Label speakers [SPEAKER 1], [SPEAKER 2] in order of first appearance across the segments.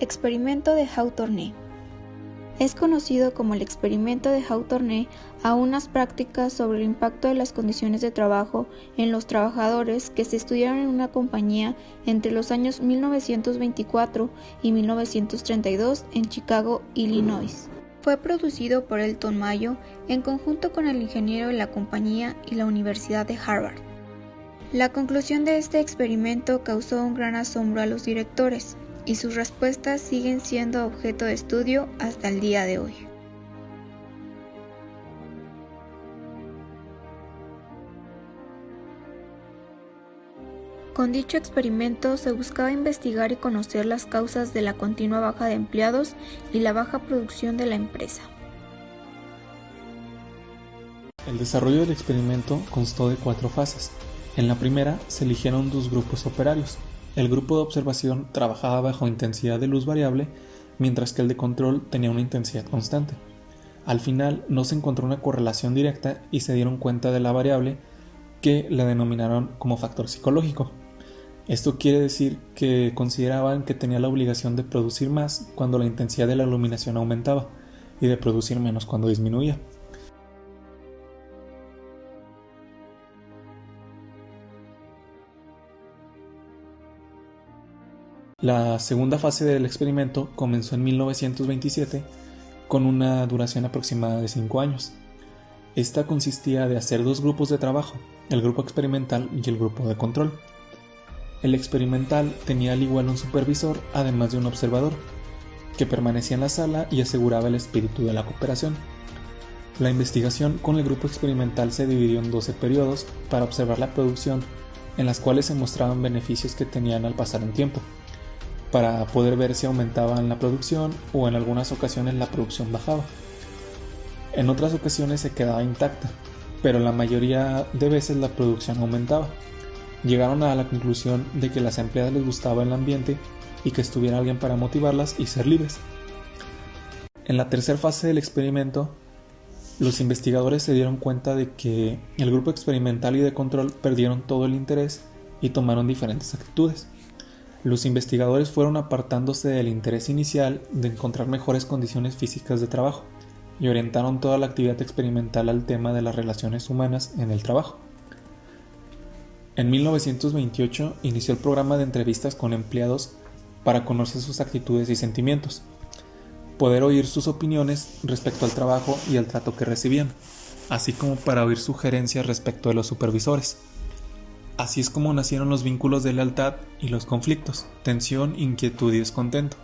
[SPEAKER 1] Experimento de Hawthorne. Es conocido como el experimento de Hawthorne a unas prácticas sobre el impacto de las condiciones de trabajo en los trabajadores que se estudiaron en una compañía entre los años 1924 y 1932 en Chicago, Illinois. Fue producido por Elton Mayo en conjunto con el ingeniero de la compañía y la Universidad de Harvard. La conclusión de este experimento causó un gran asombro a los directores, y sus respuestas siguen siendo objeto de estudio hasta el día de hoy. Con dicho experimento se buscaba investigar y conocer las causas de la continua baja de empleados y la baja producción de la empresa.
[SPEAKER 2] El desarrollo del experimento constó de 4 fases. En la primera se eligieron 2 grupos operarios. El grupo de observación trabajaba bajo intensidad de luz variable, mientras que el de control tenía una intensidad constante. Al final no se encontró una correlación directa y se dieron cuenta de la variable, que la denominaron como factor psicológico. Esto quiere decir que consideraban que tenía la obligación de producir más cuando la intensidad de la iluminación aumentaba y de producir menos cuando disminuía. La segunda fase del experimento comenzó en 1927 con una duración aproximada de 5 años. Esta consistía de hacer 2 grupos de trabajo, el grupo experimental y el grupo de control. El experimental tenía al igual un supervisor, además de un observador, que permanecía en la sala y aseguraba el espíritu de la cooperación. La investigación con el grupo experimental se dividió en 12 periodos para observar la producción, en las cuales se mostraban beneficios que tenían al pasar un tiempo, para poder ver si aumentaban la producción o en algunas ocasiones la producción bajaba. En otras ocasiones se quedaba intacta, pero la mayoría de veces la producción aumentaba. Llegaron a la conclusión de que a las empleadas les gustaba el ambiente y que estuviera alguien para motivarlas y ser libres. En la tercera fase del experimento, los investigadores se dieron cuenta de que el grupo experimental y de control perdieron todo el interés y tomaron diferentes actitudes. Los investigadores fueron apartándose del interés inicial de encontrar mejores condiciones físicas de trabajo y orientaron toda la actividad experimental al tema de las relaciones humanas en el trabajo. En 1928 inició el programa de entrevistas con empleados para conocer sus actitudes y sentimientos, poder oír sus opiniones respecto al trabajo y al trato que recibían, así como para oír sugerencias respecto de los supervisores. Así es como nacieron los vínculos de lealtad y los conflictos, tensión, inquietud y descontento.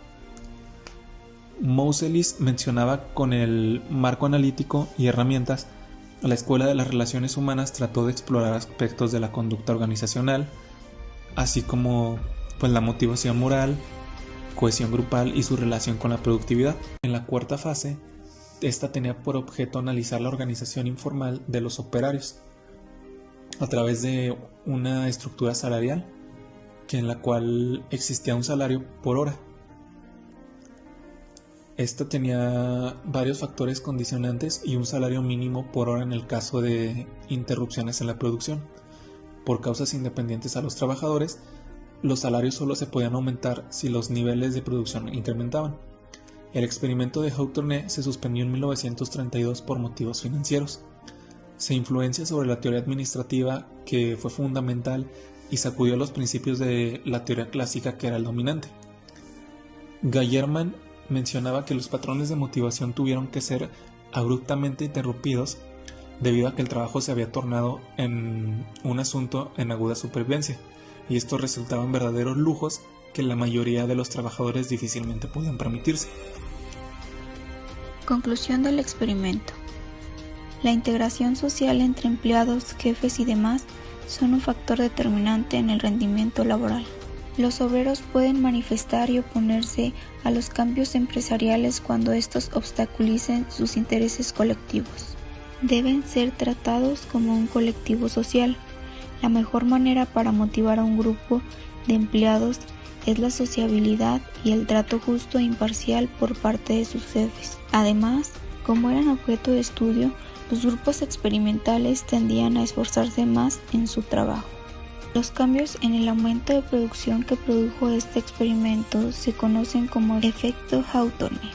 [SPEAKER 2] Moseley mencionaba con el marco analítico y herramientas, la Escuela de las Relaciones Humanas trató de explorar aspectos de la conducta organizacional, así como la motivación moral, cohesión grupal y su relación con la productividad. En la cuarta fase, esta tenía por objeto analizar la organización informal de los operarios a través de una estructura salarial en la cual existía un salario por hora. Esta tenía varios factores condicionantes y un salario mínimo por hora en el caso de interrupciones en la producción. Por causas independientes a los trabajadores, los salarios solo se podían aumentar si los niveles de producción incrementaban. El experimento de Hawthorne se suspendió en 1932 por motivos financieros. Se influencia sobre la teoría administrativa, que fue fundamental y sacudió los principios de la teoría clásica, que era el dominante. Gallerman mencionaba que los patrones de motivación tuvieron que ser abruptamente interrumpidos debido a que el trabajo se había tornado en un asunto en aguda supervivencia, y esto resultaba en verdaderos lujos que la mayoría de los trabajadores difícilmente podían permitirse.
[SPEAKER 1] Conclusión del experimento. La integración social entre empleados, jefes y demás son un factor determinante en el rendimiento laboral. Los obreros pueden manifestar y oponerse a los cambios empresariales cuando estos obstaculicen sus intereses colectivos. Deben ser tratados como un colectivo social. La mejor manera para motivar a un grupo de empleados es la sociabilidad y el trato justo e imparcial por parte de sus jefes. Además, como eran objeto de estudio, los grupos experimentales tendían a esforzarse más en su trabajo. Los cambios en el aumento de producción que produjo este experimento se conocen como efecto Hawthorne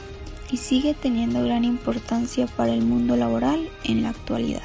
[SPEAKER 1] y sigue teniendo gran importancia para el mundo laboral en la actualidad.